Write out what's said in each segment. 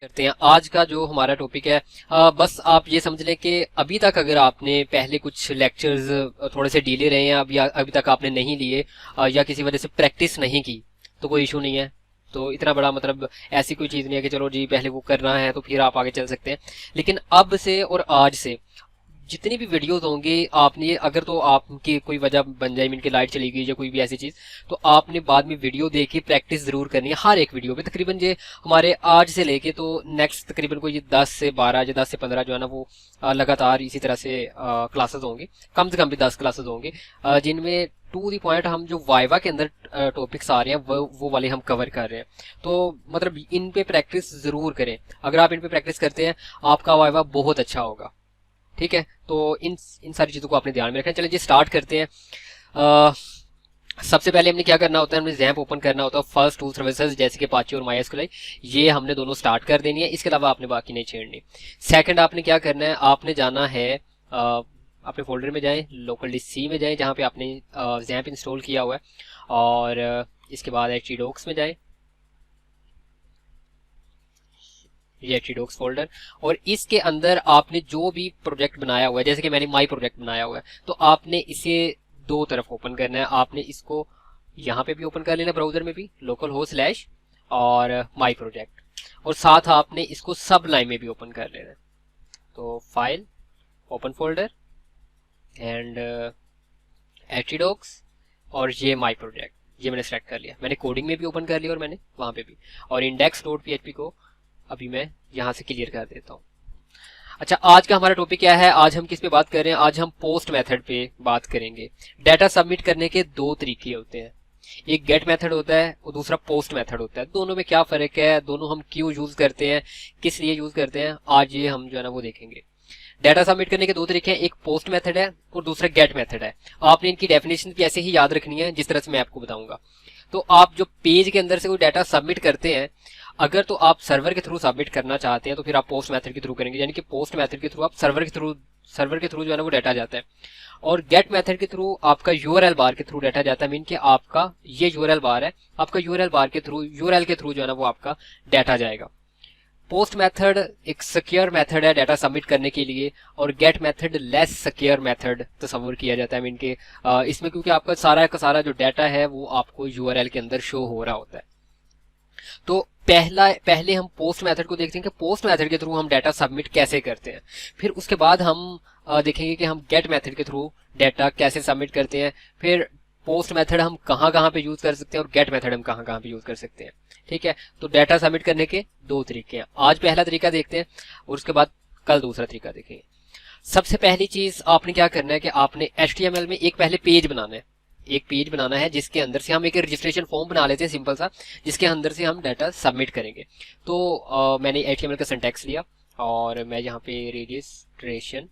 करते हैं। आज का जो हमारा टॉपिक है, बस आप ये समझ लें कि अभी तक अगर आपने पहले कुछ लेक्चर्स थोड़े से डिले रहे हैं अब या अभी तक आपने नहीं लिए या किसी वजह से प्रैक्टिस नहीं की तो कोई इशू नहीं है। तो इतना बड़ा मतलब ऐसी कोई चीज़ नहीं है कि चलो जी पहले वो करना है तो फिर आप आगे चल सकते हैं। लेकिन अब से और आज से जितनी भी वीडियोस होंगे आपने, अगर तो आपकी कोई वजह बन जाए, मीन की लाइट चली गई या कोई भी ऐसी चीज, तो आपने बाद में वीडियो देख के प्रैक्टिस जरूर करनी है हर एक वीडियो पे। तकरीबन ये हमारे आज से लेके तो नेक्स्ट तकरीबन कोई ये 10 से 12 या 10 से 15 जो है ना वो लगातार इसी तरह से क्लासेस होंगे। कम से कम भी 10 क्लासेस होंगे जिनमें टू दी पॉइंट हम जो वाइवा के अंदर टॉपिक्स आ रहे हैं वो वाले हम कवर कर रहे हैं। तो मतलब इन पे प्रैक्टिस जरूर करें। अगर आप इन पे प्रैक्टिस करते हैं आपका वाइवा बहुत अच्छा होगा। ठीक है, तो इन सारी चीज़ों को आपने ध्यान में रखना है। चलिए जी स्टार्ट करते हैं। अ, सबसे पहले हमने क्या करना होता है, हमने जैम्प ओपन करना होता है। फर्स्ट टूल सर्विसेज जैसे कि अपाचे और माइस्क्यूएल ये हमने दोनों स्टार्ट कर देनी है, इसके अलावा आपने बाकी नहीं छेड़नी। सेकंड आपने क्या करना है, आपने जाना है अपने फोल्डर में जाएं, लोकल डिस्क सी में जाएं जहाँ पे आपने जैम्प इंस्टॉल किया हुआ है, और इसके बाद htdocs में जाएं, ये htdocs फोल्डर, और इसके अंदर आपने जो भी प्रोजेक्ट बनाया हुआ है, जैसे कि मैंने माई प्रोजेक्ट बनाया हुआ है, तो आपने इसे दो तरफ ओपन करना है। आपने इसको यहाँ पे भी ओपन कर लेना, ब्राउजर में भी लोकल हो स्लैश और माई प्रोजेक्ट, और साथ आपने इसको सब लाइन में भी ओपन कर लेना है। तो file, open folder and htdocs और ये माई प्रोजेक्ट, ये मैंने सेलेक्ट कर लिया। मैंने कोडिंग में भी ओपन कर लिया और मैंने वहां पे भी, और index.php को अभी मैं यहाँ से क्लियर कर देता हूँ। अच्छा, आज का हमारा टॉपिक क्या है, आज हम किस पे बात कर रहे हैं, आज हम पोस्ट मेथड पे बात करेंगे। डाटा सबमिट करने के दो तरीके होते हैं, एक गेट मेथड होता है और दूसरा पोस्ट मेथड होता है। दोनों में क्या फर्क है, दोनों हम क्यों यूज करते हैं, किस लिए यूज करते हैं, आज ये हम जो है ना वो देखेंगे। डाटा सबमिट करने के दो तरीके हैं, एक पोस्ट मेथड है और दूसरा गेट मेथड है। आपने इनकी डेफिनेशन भी ऐसे ही याद रखनी है जिस तरह से मैं आपको बताऊंगा। तो आप जो पेज के अंदर से कोई डाटा सबमिट करते हैं, अगर तो आप सर्वर के थ्रू सबमिट करना चाहते हैं तो फिर आप पोस्ट मेथड के थ्रू करेंगे, यानी कि पोस्ट मेथड के थ्रू आप सर्वर के थ्रू जो है ना वो डाटा जाता है। और गेट मेथड के थ्रू आपका यूआरएल बार के थ्रू डाटा जाता है, मीन कि आपका ये यूआरएल बार है, आपका यूआरएल बार के थ्रू, यूआरएल के थ्रू जो है ना वो आपका डाटा जाएगा। पोस्ट मेथड एक सिक्योर मेथड है डाटा सबमिट करने के लिए, और get method less secure method तस्वर किया जाता है। मीन के इसमें क्योंकि आपका सारा का सारा जो डाटा है वो आपको यूआरएल के अंदर शो हो रहा होता है। तो पहले हम पोस्ट मेथड को देखते हैं कि पोस्ट मेथड के थ्रू हम डाटा सबमिट कैसे करते हैं। फिर उसके बाद हम देखेंगे कि हम गेट मेथड के थ्रू डाटा कैसे सबमिट करते हैं। फिर पोस्ट मेथड हम कहाँ कहाँ पे यूज कर सकते हैं और गेट मेथड हम कहाँ कहाँ पे यूज कर सकते हैं। ठीक है, तो डाटा सबमिट करने के दो तरीके हैं। आज पहला तरीका देखते हैं और उसके बाद कल दूसरा तरीका देखेंगे। सबसे पहली चीज आपने क्या करना है कि आपने HTML में एक पहले पेज बनाना है। एक पेज बनाना है जिसके अंदर से हम एक रजिस्ट्रेशन फॉर्म बना लेते हैं सिंपल सा, जिसके अंदर से हम डाटा सबमिट करेंगे। तो मैंने HTML का सिंटैक्स लिया और मैं यहाँ पे रजिस्ट्रेशन,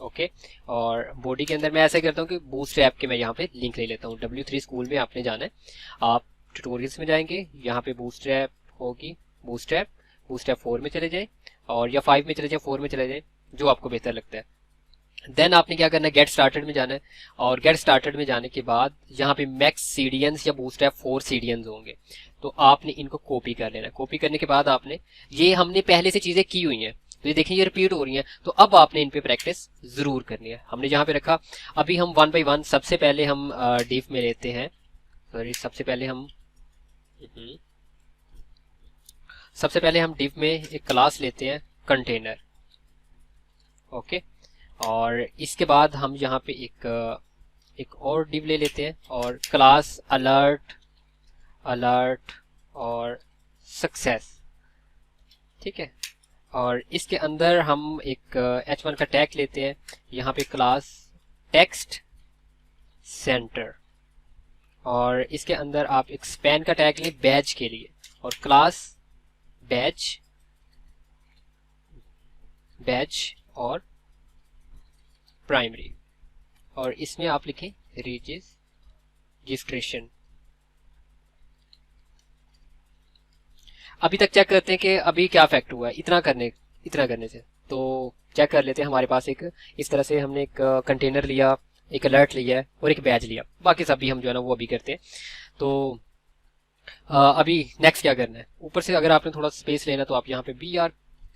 ओके, और बॉडी के अंदर मैं ऐसा करता हूँ कि बूटस्ट्रैप के मैं यहाँ पे लिंक ले लेता हूँ। W3 स्कूल में आपने जाना है, आप ट्यूटोरियल्स में जाएंगे, यहाँ पे बूटस्ट्रैप होगी, बूटस्ट्रैप 4 में चले जाए, और या 5 में चले जाए, 4 में चले जाए, जो आपको बेहतर लगता है। देन आपने क्या करना है, गेट स्टार्टेड में जाना है, और गेट स्टार्टेड में जाने के बाद यहाँ पे मैक्स सीडियंस या बूटस्ट्रैप 4 सीडियंस होंगे, तो आपने इनको कॉपी कर लेना है। कॉपी करने के बाद आपने, ये हमने पहले से चीजें की हुई हैं तो ये देखिए ये रिपीट हो रही हैं, तो अब आपने इन पे प्रैक्टिस जरूर करनी है। हमने जहाँ पे रखा, अभी हम 1 बाई 1 सबसे पहले हम डिव में लेते हैं, सॉरी सबसे पहले हम डिव में एक क्लास लेते हैं कंटेनर, ओके, और इसके बाद हम यहाँ पे एक और डिव ले लेते हैं और क्लास अलर्ट और सक्सेस। ठीक है, और इसके अंदर हम एक h1 का टैग लेते हैं, यहाँ पे क्लास टेक्स्ट सेंटर, और इसके अंदर आप एक स्पैन का टैग लें बैच के लिए, और क्लास बैच और प्राइमरी, और इसमें आप लिखें रजिस्ट्रेशन। अभी तक चेक करते हैं कि अभी क्या इफेक्ट हुआ है इतना करने से। तो चेक कर लेते हैं, हमारे पास एक इस तरह से हमने एक कंटेनर लिया, एक अलर्ट लिया और एक बैच लिया, बाकी सब भी हम जो है ना वो अभी करते हैं। तो अभी नेक्स्ट क्या करना है, ऊपर से अगर आपने थोड़ा स्पेस लेना तो आप यहाँ पे br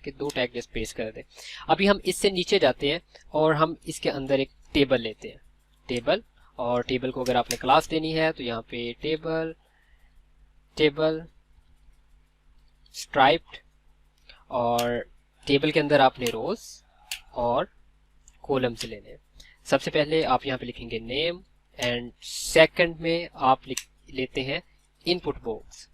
के 2 टैग जस्ट पेस्ट कर दें। अभी हम इससे नीचे जाते हैं और हम इसके अंदर एक टेबल लेते हैं, टेबल, और टेबल को अगर आपने क्लास देनी है तो यहाँ पे टेबल स्ट्राइप्ड, और टेबल के अंदर आपने रोज और कॉलम्स लेने हैं। सबसे पहले आप यहाँ पे लिखेंगे नेम, एंड सेकंड में आप लेते हैं इनपुट बॉक्स।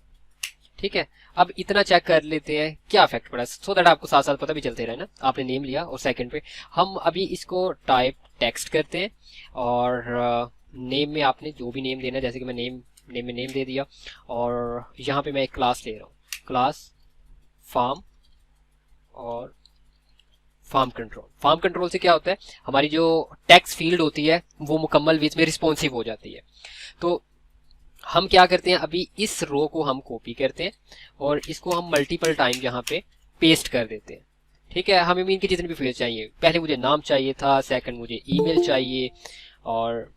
ठीक है, अब इतना चेक कर लेते हैं क्या इफेक्ट पड़ा, सो दैट आपको साथ साथ पता भी चलते रहे ना। आपने नेम लिया और सेकंड पे हम अभी इसको टाइप टेक्स्ट करते हैं, और नेम में आपने जो भी नेम देना है, जैसे कि मैं नेम में नेम दे दिया, और यहाँ पे मैं एक क्लास ले रहा हूँ, क्लास फार्म, और फार्म कंट्रोल से क्या होता है, हमारी जो टेक्स्ट फील्ड होती है वो मुकम्मल विच में रिस्पॉन्सिव हो जाती है। तो हम क्या करते हैं, अभी इस रो को हम कॉपी करते हैं और इसको हम मल्टीपल टाइम यहाँ पे पेस्ट कर देते हैं। ठीक है, हमें इनके जितने भी फील्ड चाहिए, पहले मुझे नाम चाहिए था, सेकंड मुझे ईमेल चाहिए, और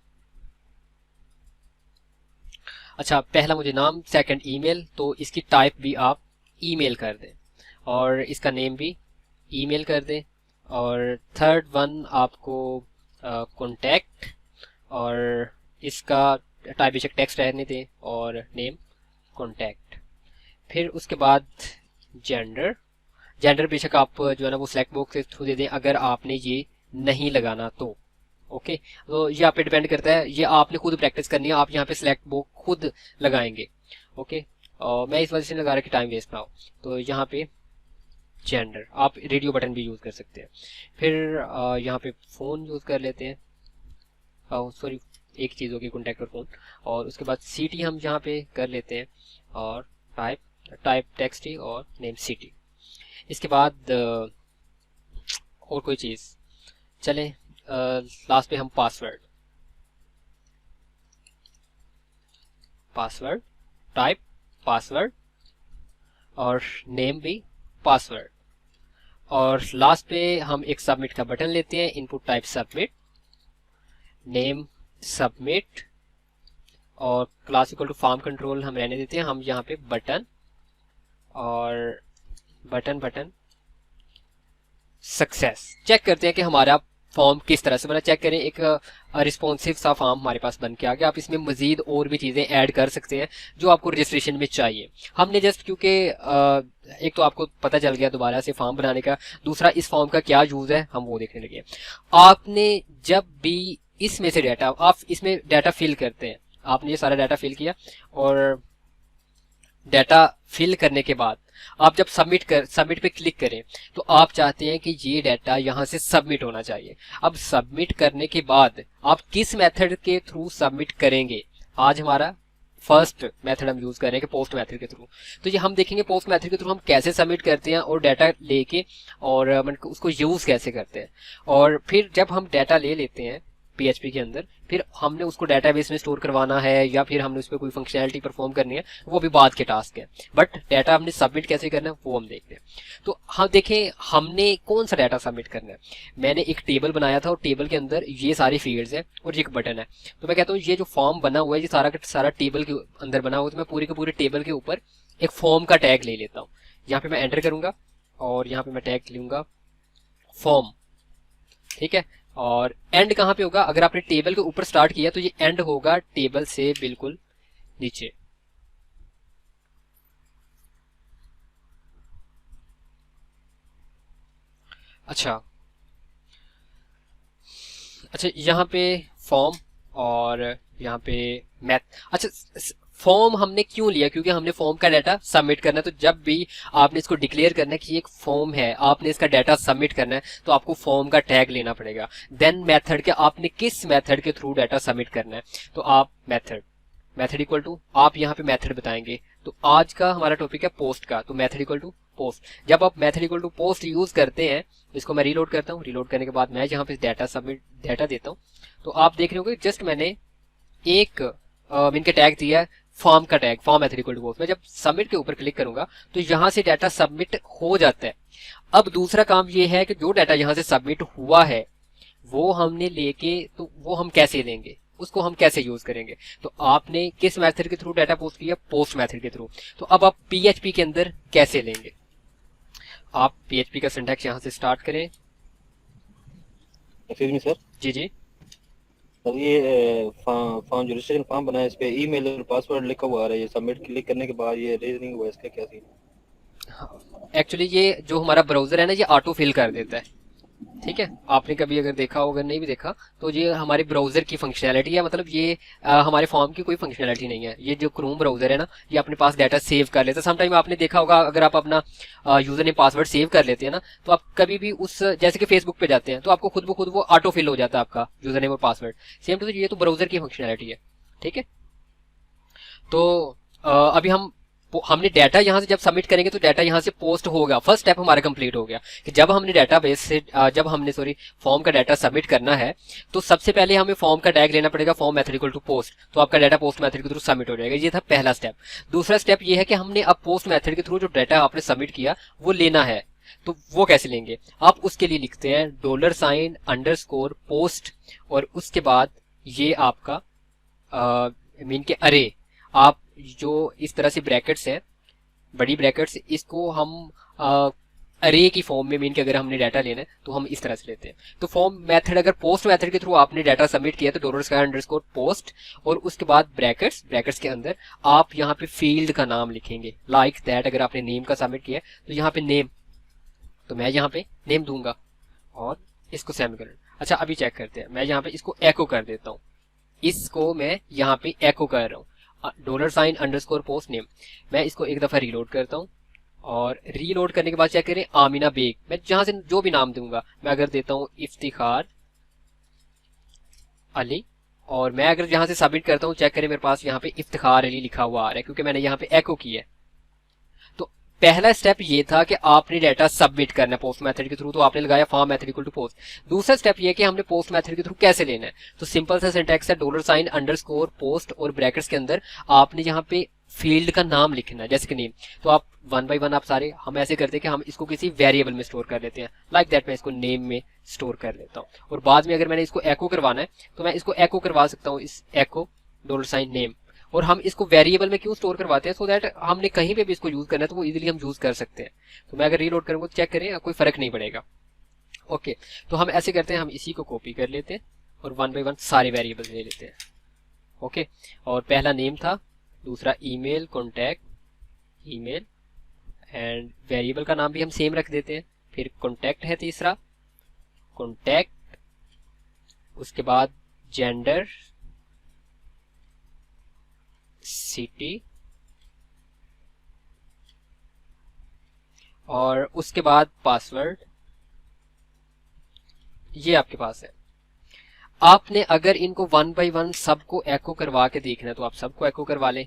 अच्छा पहला मुझे नाम, सेकंड ईमेल, तो इसकी टाइप भी आप ईमेल कर दें, और इसका नेम भी ईमेल कर दें, और थर्ड वन आपको कॉन्टैक्ट, और इसका टाइप बेशक टेक्स्ट रहने दें, और नेम कॉन्टैक्ट। फिर उसके बाद जेंडर बेशक आप जो है ना वो सिलेक्ट बॉक्स के थ्रू दे दें अगर आपने ये नहीं लगाना तो। ओके, तो ये आप पे डिपेंड करता है, ये आपने खुद प्रैक्टिस करनी है, आप यहाँ पे सिलेक्ट बॉक्स खुद लगाएंगे। ओके, और मैं इस वजह से लगा रहा कि टाइम वेस्ट ना हो, तो यहाँ पे जेंडर, आप रेडियो बटन भी यूज कर सकते हैं। फिर यहाँ पे फोन यूज कर लेते हैं, सॉरी एक चीज होगी कॉन्टैक्ट और फोन, और उसके बाद सिटी हम यहाँ पे कर लेते हैं, और टाइप टेक्स्ट ही, और नेम सिटी। इसके बाद और कोई चीज चले, लास्ट पे हम पासवर्ड टाइप पासवर्ड, और नेम भी पासवर्ड, और लास्ट पे हम एक सबमिट का बटन लेते हैं, input type submit, name submit, और class equal to form control हम रहने देते हैं, हम यहाँ पे बटन, और बटन सक्सेस। चेक करते हैं कि हमारा फॉर्म किस तरह से बना, चेक करें, एक रिस्पॉन्सिव सा फॉर्म हमारे पास बन के आ गया। आप इसमें मजीद और भी चीजें ऐड कर सकते हैं जो आपको रजिस्ट्रेशन में चाहिए। हमने जस्ट क्योंकि एक तो आपको पता चल गया दोबारा से फॉर्म बनाने का, दूसरा इस फॉर्म का क्या यूज है हम वो देखने लगे। आपने जब भी इसमें से डाटा, आप इसमें डाटा फिल करते हैं, आपने ये सारा डाटा फिल किया, और डाटा फिल करने के बाद आप जब सबमिट पे क्लिक करें तो आप चाहते हैं कि ये डाटा यहाँ से सबमिट होना चाहिए। अब सबमिट करने के बाद आप किस मेथड के थ्रू सबमिट करेंगे, आज हमारा फर्स्ट मेथड हम यूज करेंगे पोस्ट मेथड के थ्रू, तो ये हम देखेंगे पोस्ट मेथड के थ्रू हम कैसे सबमिट करते हैं और डाटा लेके और उसको यूज कैसे करते हैं। और फिर जब हम डाटा ले लेते हैं PHP के अंदर, फिर हमने उसको डाटाबेस में स्टोर करवाना है या फिर हमने उस पर कोई फंक्शनैलिटी परफॉर्म करनी है, वो भी बाद के टास्क है, बट डाटा हमने सबमिट कैसे करना है वो हम देखते हैं। तो हम देखें हमने कौन सा डाटा सबमिट करना है। मैंने एक टेबल बनाया था और टेबल के अंदर ये सारी फील्ड्स है और ये एक बटन है, तो मैं कहता हूँ ये जो फॉर्म बना हुआ है ये सारा का सारा टेबल के अंदर बना हुआ है, तो मैं पूरे के पूरे टेबल के ऊपर एक फॉर्म का टैग ले लेता हूँ। यहाँ पे मैं एंटर करूंगा और यहाँ पे मैं टैग लूंगा फॉर्म, ठीक है। और एंड कहाँ पे होगा, अगर आपने टेबल के ऊपर स्टार्ट किया तो ये एंड होगा टेबल से बिल्कुल नीचे। अच्छा यहाँ पे फॉर्म और यहाँ पे मैथ। अच्छा फॉर्म हमने क्यों लिया, क्योंकि हमने फॉर्म का डाटा सबमिट करना है। तो जब भी आपने इसको डिक्लेयर करना है कि एक फॉर्म है, आपने इसका डाटा सबमिट करना है, तो आपको फॉर्म का टैग लेना पड़ेगा। देन मेथड के आपने किस मेथड के थ्रू डाटा सबमिट करना है, तो आप मेथड इक्वल टू आप यहाँ पे मेथड बताएंगे। तो आज का हमारा टॉपिक है पोस्ट का, तो मेथड इक्वल टू पोस्ट। जब आप method equal to post use करते हैं, इसको मैं रीलोड करता हूँ, रीलोड करने के बाद मैं यहाँ पे डाटा देता हूँ, तो आप देख रहे होंगे जस्ट मैंने एक इनके टैग दिया है फॉर्म का tag, form method equal to post. मैं जब सबमिट के ऊपर क्लिक करूंगा तो यहाँ से डाटा सबमिट हो जाता है। अब दूसरा काम ये है कि जो डाटा यहाँ से सबमिट हुआ है वो हमने लेके, तो वो हम कैसे देंगे उसको हम कैसे यूज करेंगे। तो आपने किस मेथड के थ्रू डाटा पोस्ट किया, पोस्ट मेथड के थ्रू। तो अब आप पीएचपी के अंदर कैसे लेंगे, आप पीएचपी का सिंटैक्स यहाँ से स्टार्ट करें। Excuse me sir. जी जी सर ये फॉर्म जो रजिस्ट्रेशन फॉर्म बना है इस पे ईमेल और पासवर्ड लिखा हुआ आ रहा है, ये सबमिट क्लिक करने के बाद ये रीजनिंग हुआ, इसका क्या सीन? एक्चुअली ये जो हमारा ब्राउजर है ना, ये ऑटो फिल कर देता है। ठीक है, आपने कभी अगर देखा हो, अगर नहीं भी देखा तो ये हमारे ब्राउजर की फंक्शनैलिटी है, मतलब ये हमारे फॉर्म की कोई फंक्शनैलिटी नहीं है। ये जो क्रोम ब्राउजर है ना, ये अपने पास डाटा सेव कर लेता है। समटाइम आपने देखा होगा, अगर आप अपना यूजर नेम पासवर्ड सेव कर लेते हैं ना, तो आप कभी भी उस, जैसे कि फेसबुक पे जाते हैं तो आपको खुद ब खुद वो ऑटो फिल हो जाता है आपका यूजर नेम और पासवर्ड। सेम टू ये तो ब्राउजर की फंक्शनैलिटी है। ठीक है, तो अभी हमने डाटा यहाँ से जब सबमिट करेंगे तो डाटा यहाँ से पोस्ट होगा। फर्स्ट स्टेप हमारा कंप्लीट हो गया कि जब हमने डाटाबेस से जब हमने फॉर्म का डाटा सबमिट करना है, तो सबसे पहले हमें फॉर्म का टैग लेना पड़ेगा, form method equal to post, तो आपका डाटा पोस्ट मेथड के थ्रू सबमिट हो जाएगा। ये था पहला स्टेप। दूसरा स्टेप ये है कि हमने अब पोस्ट मेथड के थ्रू जो डाटा आपने सबमिट किया वो लेना है। तो वो कैसे लेंगे, आप उसके लिए लिखते हैं $_पोस्ट और उसके बाद ये आपका मीन के अरे। आप जो इस तरह से ब्रैकेट्स हैं, बड़ी ब्रैकेट्स, इसको हम अरे की फॉर्म में, मीन के अगर हमने डाटा लेना है तो हम इस तरह से लेते हैं। तो फॉर्म मेथड, अगर पोस्ट मेथड के थ्रू आपने डाटा सबमिट किया तो $_पोस्ट और उसके बाद ब्रैकेट्स के अंदर आप यहाँ पे फील्ड का नाम लिखेंगे, लाइक दैट। अगर आपने नेम का सबमिट किया तो यहाँ पे नेम, तो मैं यहाँ पे नेम दूंगा और इसको सेमीकोलन। अच्छा अभी चेक करते हैं, मैं यहाँ पे इसको एको कर देता हूँ, इसको मैं यहाँ पे एको कर रहा हूँ, $_पोस्ट नेम। मैं इसको एक दफा रीलोड करता हूँ और रीलोड करने के बाद चेक करें आमिना बेग, मैं जहां से जो भी नाम दूंगा, मैं अगर देता हूँ इफ्तिखार अली, और मैं अगर यहाँ से सबमिट करता हूँ, चेक करें मेरे पास यहाँ पे इफ्तिखार अली लिखा हुआ आ रहा है क्योंकि मैंने यहाँ पे एको किया है। तो पहला स्टेप ये था कि आपने डाटा सबमिट करना है पोस्ट मेथड के थ्रू, तो आपने लगाया form method equal to post. दूसरा स्टेप ये कि हमने पोस्ट मेथड के थ्रू कैसे लेना है, तो सिंपल सा सिंटैक्स है $_पोस्ट और ब्रैकेट्स के अंदर आपने यहाँ पे फील्ड का नाम लिखना है, जैसे कि नेम। तो आप वन बाय वन आप सारे, हम ऐसे करते हैं कि हम इसको किसी वेरिएबल में स्टोर कर लेते हैं, लाइक दैट। मैं इसको नेम में स्टोर कर लेता हूँ और बाद में अगर मैंने इसको एको करवाना है तो मैं इसको एको करवा सकता हूँ, इस एको $नेम। और हम इसको वेरिएबल में क्यों स्टोर करवाते हैं, सो दैट हमने कहीं पे भी इसको यूज करना है तो वो इजीली हम यूज कर सकते हैं। तो मैं अगर रीलोड करूंगा तो चेक करें कोई फर्क नहीं पड़ेगा। ओके, तो हम ऐसे करते हैं, हम इसी को कॉपी कर लेते हैं और वन बाय वन सारे वेरिएबल्स ले लेते हैं। ओके, और पहला नेम था, दूसरा email, contact email, and variable का नाम भी हम सेम रख देते हैं। फिर कॉन्टैक्ट है तीसरा, कॉन्टैक्ट, उसके बाद जेंडर, सिटी, और उसके बाद पासवर्ड। ये आपके पास है। आपने अगर इनको वन बाय वन सबको एको करवा के देखना है तो आप सबको एको करवा लें।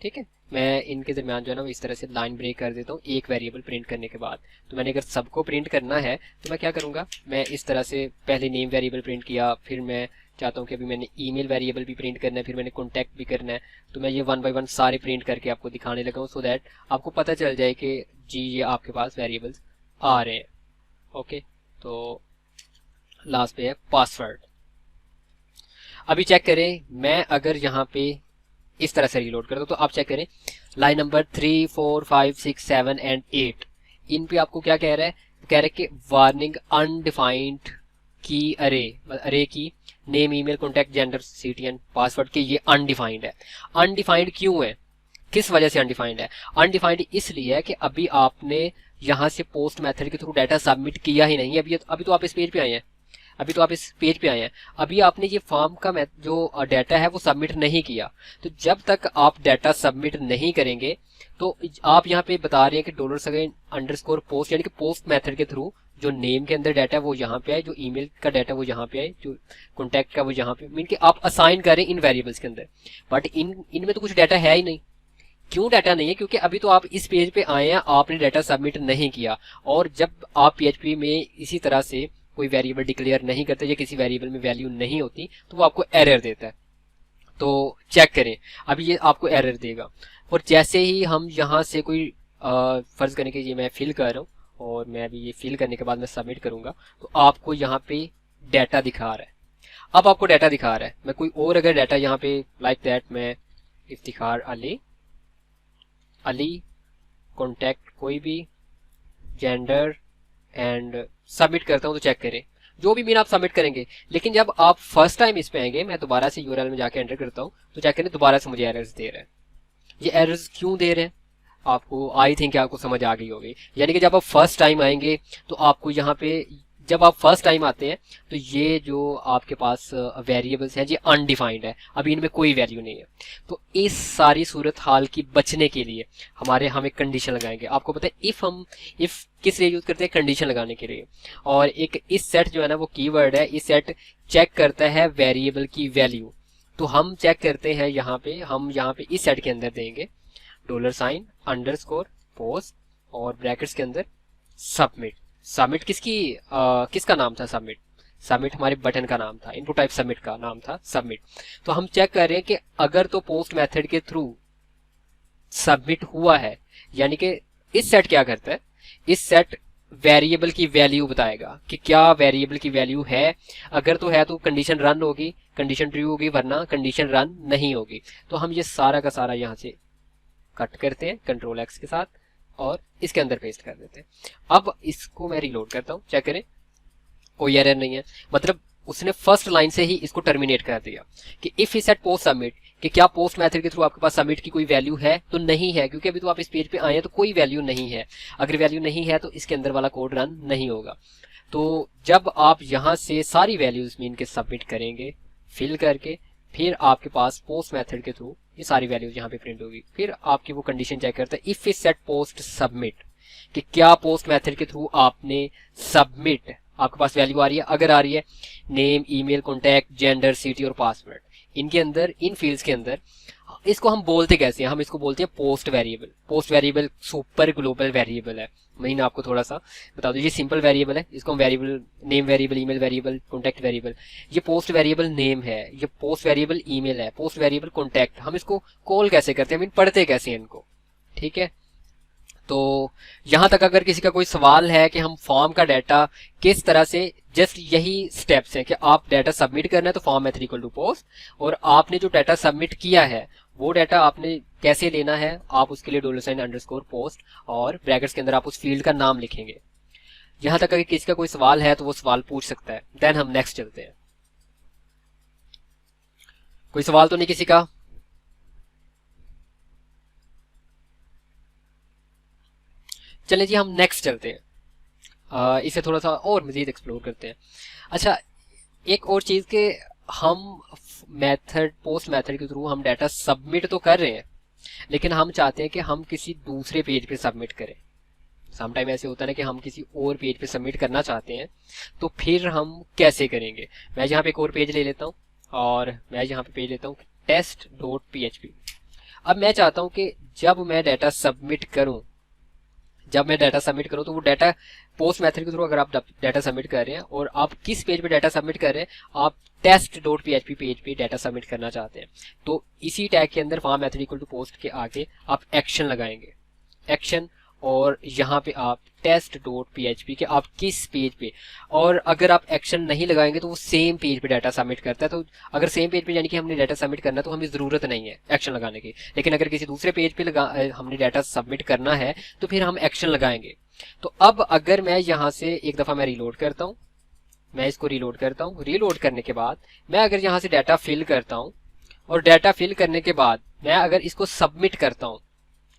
ठीक है, मैं इनके दरमियान जो है ना वो इस तरह से लाइन ब्रेक कर देता हूँ एक वेरिएबल प्रिंट करने के बाद। तो मैंने अगर सबको प्रिंट करना है तो मैं क्या करूंगा, मैं इस तरह से पहले नेम वेरिएबल प्रिंट किया, फिर मैं चाहता हूँ कि अभी मैंने ईमेल वेरिएबल भी प्रिंट करना है, फिर मैंने कॉन्टैक्ट भी करना है। तो मैं ये वन बाय वन सारे प्रिंट करके आपको दिखाने लगा हूँ, सो दैट आपको पता चल जाए कि जी ये आपके पास वेरिएबल्स आ रहे हैं। ओके, तो लास्ट पे है पासवर्ड। अभी चेक करें, मैं अगर यहाँ पे इस तरह से रीलोड करता हूँ तो आप चेक करें लाइन नंबर 3, 4, 5, 6, 7 एंड 8, इन पे आपको क्या कह रहा है, कह रहा है कि वार्निंग अनडिफाइंड की अरे की name, email, contact, gender, city and password के ये अनडिफाइंड है। अनडिफाइंड क्यों है, किस वजह से अनडिफाइंड है? अनडिफाइंड इसलिए है कि अभी आपने यहाँ से पोस्ट मेथड के थ्रू डाटा सबमिट किया ही नहीं। अभी तो आप इस पेज पे आए हैं, अभी आपने ये फॉर्म का जो डाटा है वो सबमिट नहीं किया। तो जब तक आप डाटा सबमिट नहीं करेंगे तो आप यहाँ पे बता रहे हैं कि $_पोस्ट, यानी कि पोस्ट मेथड के थ्रू जो नेम के अंदर डाटा है वो यहाँ पे आए, जो ईमेल का डाटा वो यहाँ पे आए, जो कॉन्टैक्ट का वो यहाँ पे, मीन कि आप असाइन करें इन वेरिएबल्स के अंदर। बट इनमें तो कुछ डाटा है ही नहीं। क्यों डाटा नहीं है? क्योंकि अभी तो आप इस पेज पे आए हैं, आपने डाटा सबमिट नहीं किया। और जब आप PHP में इसी तरह से कोई वेरिएबल डिक्लेयर नहीं करते या किसी वेरिएबल में वैल्यू नहीं होती तो वो आपको एरर देता है। तो चेक करें, अभी ये आपको एरर देगा। और जैसे ही हम यहाँ से कोई फर्ज करने के, ये मैं फिल कर रहा हूँ और मैं अभी ये फिल करने के बाद मैं सबमिट करूंगा तो आपको यहाँ पे डाटा दिखा रहा है। अब आपको डाटा दिखा रहा है, मैं कोई और अगर डाटा यहाँ पे लाइक दैट मैं इफ्तिखार अली, अली कॉन्टैक्ट कोई भी, जेंडर एंड सबमिट करता हूँ तो चेक करें जो भी मीन आप सबमिट करेंगे। लेकिन जब आप फर्स्ट टाइम इस पे आएंगे, मैं दोबारा से यूआरएल में जाके एंटर करता हूँ तो चेक करें दोबारा से मुझे एरर्स दे रहा है। ये एरर्स क्यों दे रहे हैं आपको, आई थिंक आपको समझ आ गई होगी। यानी कि जब आप फर्स्ट टाइम आएंगे तो आपको यहाँ पे, जब आप फर्स्ट टाइम आते हैं तो ये जो आपके पास वेरिएबल्स हैं ये अनडिफाइंड है, अभी इनमें कोई वैल्यू नहीं है। तो इस सारी सूरत हाल की बचने के लिए हम एक कंडीशन लगाएंगे। आपको पता है इफ किस लिए यूज करते हैं, कंडीशन लगाने के लिए। और एक इस सेट जो है ना वो कीवर्ड है, इस सेट चेक करता है वेरिएबल की वैल्यू। तो हम चेक करते हैं हम यहाँ पे इस सेट के अंदर देंगे $, अंडरस्कोर, पोस्ट और ब्रैकेट्स के अंदर सबमिट। सबमिट किसका नाम था, सबमिट हमारे बटन का नाम था, इनपुट टाइप सबमिट का नाम था सबमिट। तो हम चेक कर रहे हैं कि अगर तो पोस्ट मेथड के थ्रू सबमिट हुआ है, यानी कि इस सेट क्या करता है, इस सेट वेरिएबल की वैल्यू बताएगा कि क्या वेरिएबल की वैल्यू है। अगर तो है तो कंडीशन रन होगी, कंडीशन ट्रू होगी, वरना कंडीशन रन नहीं होगी। तो हम ये सारा का सारा यहाँ से कट करते हैं Ctrl+X के साथ और इसके अंदर पेस्ट कर देते हैं। अब इसको मैं रीलोड करता हूँ, चेक करें कोई एरर नहीं है। मतलब उसने फर्स्ट लाइन से ही इसको टर्मिनेट कर दिया कि if he set post submit, कि क्या पोस्ट मेथड के थ्रू आपके पास सबमिट की कोई वैल्यू है, तो नहीं है, क्योंकि अभी तो आप इस पेज पे आए हैं तो कोई वैल्यू नहीं है। अगर वैल्यू नहीं है तो इसके अंदर वाला कोड रन नहीं होगा। तो जब आप यहाँ से सारी वैल्यूज मीन के सबमिट करेंगे फिल करके, फिर आपके पास पोस्ट मेथड के थ्रू ये सारी वैल्यूज यहाँ पे प्रिंट होगी। फिर आपकी वो कंडीशन चेक करता है if is set post submit, कि क्या पोस्ट मेथड के थ्रू आपने सबमिट, आपके पास वैल्यू आ रही है। अगर आ रही है name, email, contact, gender, city और पासवर्ड, इनके अंदर इन फील्ड्स के अंदर इसको हम बोलते कैसे हैं, हम इसको बोलते हैं post variable. Post variable super global variable है। मैं आपको थोड़ा सा बता दूं, ये सिंपल वेरिएबल है, इसको हम variable name variable, email variable, contact variable. ये पोस्ट वेरिएबल नेम है, ये पोस्ट वेरिएबल ईमेल है, पोस्ट वेरिएबल कॉन्टैक्ट। हम इसको कॉल कैसे करते हैं, पढ़ते कैसे हैं इनको, ठीक है। तो यहां तक अगर किसी का कोई सवाल है कि हम फॉर्म का डाटा किस तरह से, जस्ट यही स्टेप्स हैं कि आप डाटा सबमिट करना है तो form method equal to post, और आपने जो डाटा सबमिट किया है वो डाटा आपने कैसे लेना है, आप उसके लिए $_पोस्ट और ब्रैकेट्स के अंदर आप उस फील्ड का नाम लिखेंगे। यहां तक अगर किसी का कोई सवाल है तो वो सवाल पूछ सकता है। देन हम नेक्स्ट चलते हैं। कोई सवाल तो नहीं किसी का? चलें जी हम नेक्स्ट चलते हैं, इसे थोड़ा सा और मजीद एक्सप्लोर करते हैं। अच्छा, एक और चीज के हम मेथड, पोस्ट मेथड के थ्रू हम डाटा सबमिट तो कर रहे हैं, लेकिन हम चाहते हैं कि हम किसी दूसरे पेज पे सबमिट करें। समटाइम ऐसे होता है ना कि हम किसी और पेज पे सबमिट करना चाहते हैं, तो फिर हम कैसे करेंगे। मैं यहाँ पे एक और पेज ले लेता हूँ और मैं यहाँ पे पेज लेता हूँ test.php। अब मैं चाहता हूँ कि जब मैं डाटा सबमिट करूँ तो वो डाटा पोस्ट मेथड के थ्रू अगर आप डाटा सबमिट कर रहे हैं और आप किस पेज पे डाटा सबमिट कर रहे हैं, आप test.php पेज पे डाटा सबमिट करना चाहते हैं, तो इसी टैग के अंदर form method equal to post के आगे आप एक्शन लगाएंगे, एक्शन, और यहाँ पे आप test.php के आप किस पेज पे, और अगर आप एक्शन नहीं लगाएंगे तो वो सेम पेज पे डाटा सबमिट करता है। तो अगर सेम पेज पे यानी कि हमने डाटा सबमिट करना है तो हमें ज़रूरत नहीं है एक्शन लगाने की, लेकिन अगर किसी दूसरे पेज पे हमने डाटा सबमिट करना है तो फिर हम एक्शन लगाएंगे। तो अब अगर मैं यहाँ से एक दफ़ा मैं रीलोड करता हूँ, मैं इसको रीलोड करता हूँ, रीलोड करने के बाद मैं अगर यहाँ से डाटा फिल करता हूँ और डाटा फिल करने के बाद मैं अगर इसको सबमिट करता हूँ,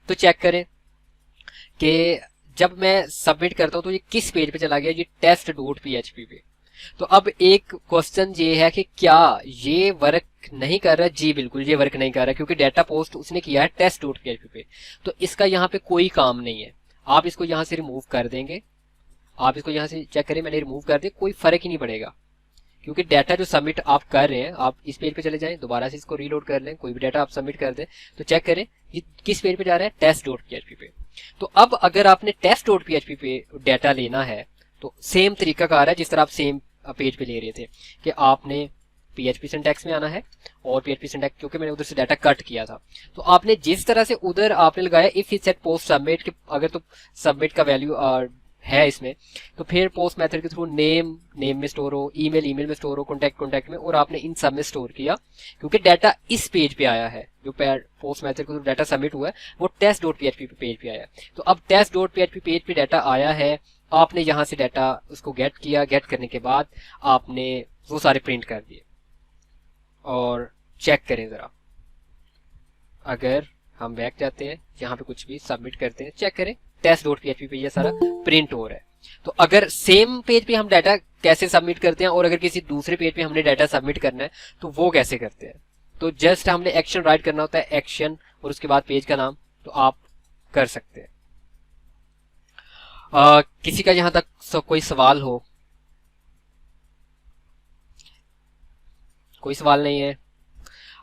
तो चेक करें कि जब मैं सबमिट करता हूं तो ये किस पेज पे चला गया, ये test.php पे। तो अब एक क्वेश्चन ये है कि क्या ये वर्क नहीं कर रहा? जी बिल्कुल ये वर्क नहीं कर रहा, क्योंकि डाटा पोस्ट उसने किया है test.php पे, तो इसका यहाँ पे कोई काम नहीं है। आप इसको यहाँ से रिमूव कर देंगे, आप इसको यहाँ से चेक करें, मैंने रिमूव कर दिया, कोई फर्क ही नहीं पड़ेगा, क्योंकि डाटा जो सबमिट आप कर रहे हैं, आप इस पेज पे चले जाएं, दोबारा से इसको रीलोड कर लें, कोई भी डाटा आप सबमिट कर दें, तो चेक करें ये किस पेज पे जा रहा है, test.php पे। तो अब अगर आपने test.php पे डाटा लेना है तो सेम तरीका कार है जिस तरह आप सेम पेज पे ले रहे थे, कि आपने PHP सिंटैक्स में आना है, और PHP सिंटैक्स क्योंकि मैंने उधर से डाटा कट किया था, तो आपने जिस तरह से उधर आपने लगाया if is set post submit, कि अगर तो सबमिट का वैल्यू है इसमें, तो फिर पोस्ट मेथड के थ्रू नेम में स्टोर हो, ईमेल में स्टोर हो, कॉन्टैक्ट में, और आपने इन सब में स्टोर किया, क्योंकि डाटा इस पेज पे आया है, जो पोस्ट मेथड के थ्रू डाटा सबमिट हुआ है वो test.php पेज पे आया है। तो अब test.php पेज पे डाटा आया है, आपने यहाँ से डाटा उसको गेट किया, गेट करने के बाद आपने वो सारे प्रिंट कर दिए। और चेक करें ज़रा, अगर हम बैक जाते हैं, यहाँ पे कुछ भी सबमिट करते हैं, चेक करें test.php पे ये सारा प्रिंट हो रहा है। तो अगर सेम पेज पे हम डाटा कैसे सबमिट करते हैं और अगर किसी दूसरे पेज पे हमने डाटा सबमिट करना है तो वो कैसे करते हैं, तो जस्ट हमने एक्शन राइट करना होता है, एक्शन और उसके बाद पेज का नाम, तो आप कर सकते हैं। किसी का यहाँ तक कोई सवाल हो? कोई सवाल नहीं है?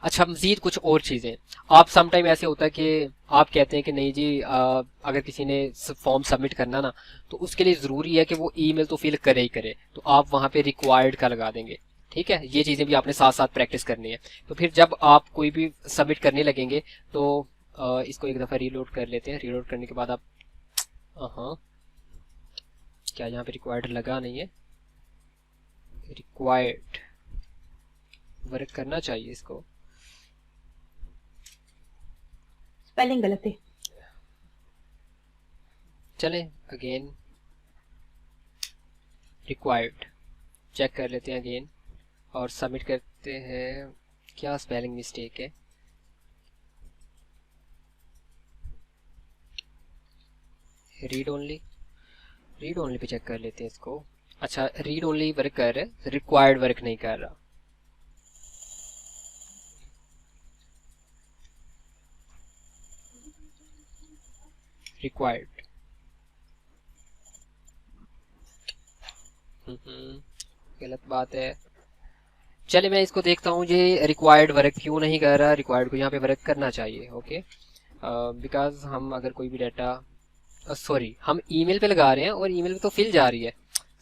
अच्छा, मजीद कुछ और चीज़ें, आप समटाइम ऐसे होता है कि आप कहते हैं कि नहीं जी, अगर किसी ने फॉर्म सबमिट करना ना, तो उसके लिए ज़रूरी है कि वो ईमेल तो फिल करे ही करे, तो आप वहाँ पे रिक्वायर्ड का लगा देंगे। ठीक है, ये चीज़ें भी आपने साथ साथ प्रैक्टिस करनी है। तो फिर जब आप कोई भी सबमिट करने लगेंगे तो इसको एक दफ़ा रीलोड कर लेते हैं। रीलोड करने के बाद आप, हाँ, क्या यहाँ पे रिक्वायर्ड लगा नहीं है? रिक्वायर्ड वर्क करना चाहिए इसको, स्पेलिंग गलत है। चले अगेन रिक्वायर्ड चेक कर लेते हैं अगेन और सबमिट करते हैं। क्या स्पेलिंग मिस्टेक है? रीड ओनली पे चेक कर लेते हैं इसको। अच्छा, रीड ओनली वर्क कर रहा है, रिक्वायर्ड वर्क नहीं कर रहा। रिक्वायर्ड, गलत बात है। चलिए मैं इसको देखता हूँ, ये रिक्वायर्ड वर्क क्यों नहीं कर रहा। रिक्वायर्ड को यहाँ पे वर्क करना चाहिए। ओके, बिकॉज हम अगर कोई भी डाटा, सॉरी, हम ईमेल पे लगा रहे हैं और ईमेल पे तो फिल जा रही है।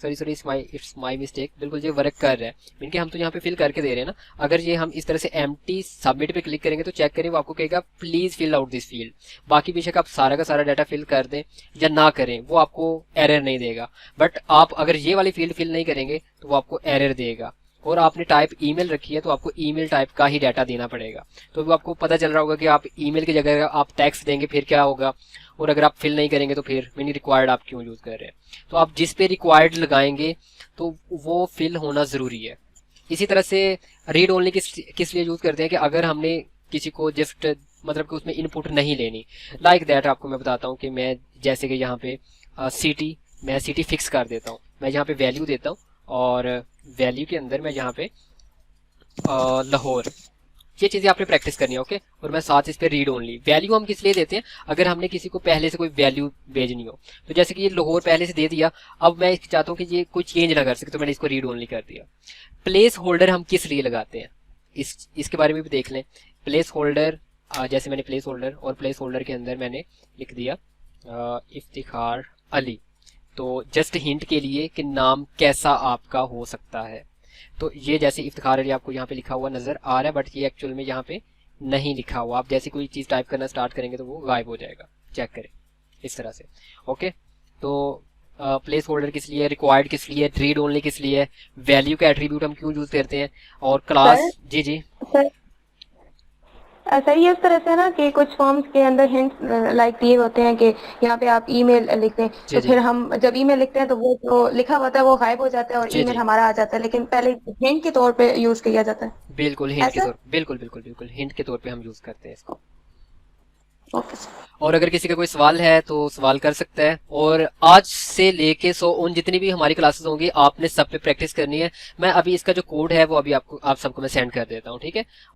Sorry, it's my mistake. बिल्कुल ये वर्क कर रहा है, मीन कि हम तो यहाँ पे फिल करके दे रहे हैं ना। अगर ये हम इस तरह से एम्प्टी सबमिट पे क्लिक करेंगे तो चेक करें, वो आपको कहेगा please fill out this field. बाकी बेशक आप सारा का सारा डाटा फिल कर दें या ना करें, वो आपको एरर नहीं देगा। बट आप अगर ये वाली फील्ड फिल नहीं करेंगे तो वो आपको एरर देगा। और आपने टाइप ईमेल रखी है तो आपको ईमेल टाइप का ही डाटा देना पड़ेगा। तो वो आपको पता चल रहा होगा कि आप ईमेल की जगह आप टेक्स्ट देंगे फिर क्या होगा, और अगर आप फिल नहीं करेंगे तो फिर मिनी रिक्वायर्ड आप क्यों यूज कर रहे हैं। तो आप जिस पे रिक्वायर्ड लगाएंगे तो वो फिल होना जरूरी है। इसी तरह से रीड ओनली किस लिए यूज करते हैं कि अगर हमने किसी को जस्ट मतलब कि उसमें इनपुट नहीं लेनी, लाइक दैट आपको मैं बताता हूँ कि मैं जैसे कि यहाँ पे मैं सिटी फिक्स कर देता हूँ, मैं यहाँ पे वैल्यू देता हूँ और वैल्यू के अंदर मैं यहाँ पे लाहौर, ये चीज़ें आपने प्रैक्टिस करनी है। ओके, और मैं साथ इस पे रीड ओनली। वैल्यू हम किस लिए देते हैं, अगर हमने किसी को पहले से कोई वैल्यू भेजनी हो, तो जैसे कि ये लाहौर पहले से दे दिया, अब मैं चाहता हूँ कि ये कोई चेंज ना कर सके, तो मैंने इसको रीड ओनली कर दिया। प्लेस होल्डर हम किस लिए लगाते हैं, इसके बारे में भी देख लें। प्लेस होल्डर, जैसे मैंने प्लेस होल्डर और प्लेस होल्डर के अंदर मैंने लिख दिया इफ्तिखार अली, तो जस्ट हिंट के लिए कि नाम कैसा आपका हो सकता है। तो ये जैसे इफ्तिखार अली आपको यहाँ पे लिखा हुआ नजर आ रहा है, बट ये एक्चुअल में यहाँ पे नहीं लिखा हुआ। आप जैसे कोई चीज टाइप करना स्टार्ट करेंगे तो वो गायब हो जाएगा। चेक करें इस तरह से। ओके, तो प्लेस होल्डर किस लिए, रिक्वायर्ड किस लिए, रीड ओनली किस लिए, वैल्यू का एट्रीब्यूट हम क्यों यूज करते हैं, और क्लास। जी सर ये इस तरह से ना कि कुछ फॉर्म्स के अंदर हिंट लाइक दिए होते हैं कि यहाँ पे आप ईमेल लिख दें, तो फिर हम जब ईमेल लिखते हैं तो वो जो लिखा होता है वो गायब हो जाता है और ईमेल हमारा आ जाता है, लेकिन पहले हिंट के तौर पे यूज किया जाता है। बिल्कुल हिंट के तौर, बिल्कुल हिंट के तौर पे हम यूज करते हैं इसको। और अगर किसी का कोई सवाल है तो सवाल कर सकता है। और आज से लेके 100 उन जितनी भी हमारी क्लासेस होंगी आपने सब पे प्रैक्टिस करनी है। मैं अभी इसका जो कोड है वो अभी आप सबको मैं सेंड कर देता हूँ, ठीक है।